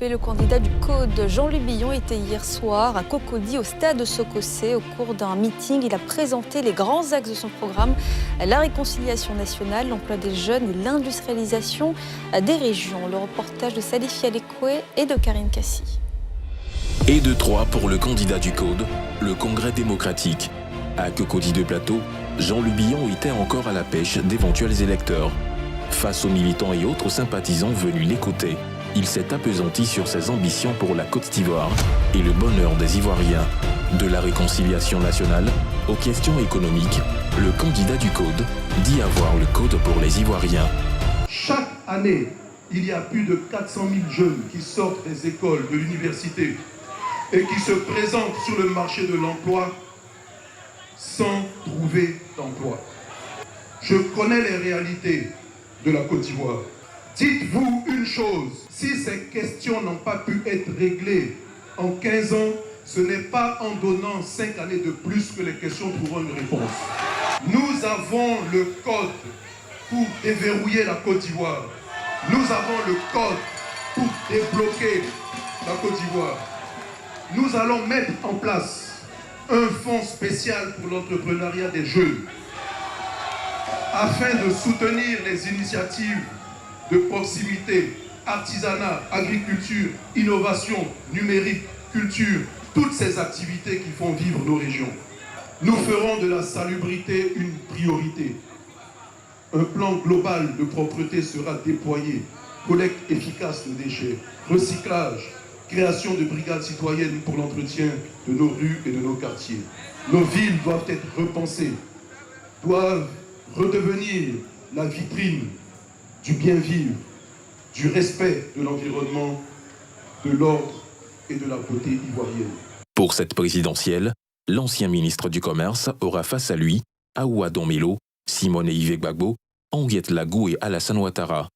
Le candidat du Code, Jean-Louis Billon, était hier soir à Cocody, au stade Socossé. Au cours d'un meeting, il a présenté les grands axes de son programme: la réconciliation nationale, l'emploi des jeunes et l'industrialisation des régions. Le reportage de Salif Alekoué et de Karine Kassi. Et de 3 pour le candidat du Code, le Congrès démocratique. À Cocody de Plateau, Jean-Louis Billon était encore à la pêche d'éventuels électeurs. Face aux militants et autres sympathisants venus l'écouter, il s'est appesanti sur ses ambitions pour la Côte d'Ivoire et le bonheur des Ivoiriens. De la réconciliation nationale aux questions économiques, le candidat du Code dit avoir le Code pour les Ivoiriens. Chaque année, il y a plus de 400 000 jeunes qui sortent des écoles, de l'université et qui se présentent sur le marché de l'emploi sans trouver d'emploi. Je connais les réalités de la Côte d'Ivoire. Dites-vous une chose, si ces questions n'ont pas pu être réglées en 15 ans, ce n'est pas en donnant 5 années de plus que les questions trouveront une réponse. Nous avons le code pour déverrouiller la Côte d'Ivoire. Nous avons le code pour débloquer la Côte d'Ivoire. Nous allons mettre en place un fonds spécial pour l'entrepreneuriat des jeunes afin de soutenir les initiatives de proximité, artisanat, agriculture, innovation, numérique, culture, toutes ces activités qui font vivre nos régions. Nous ferons de la salubrité une priorité. Un plan global de propreté sera déployé, collecte efficace de déchets, recyclage, création de brigades citoyennes pour l'entretien de nos rues et de nos quartiers. Nos villes doivent être repensées, doivent redevenir la vitrine du bien vivre, du respect de l'environnement, de l'ordre et de la beauté ivoirienne. Pour cette présidentielle, l'ancien ministre du Commerce aura face à lui Aouadon Melo, Simone Yves Gbagbo, Henriette Lagou et Alassane Ouattara.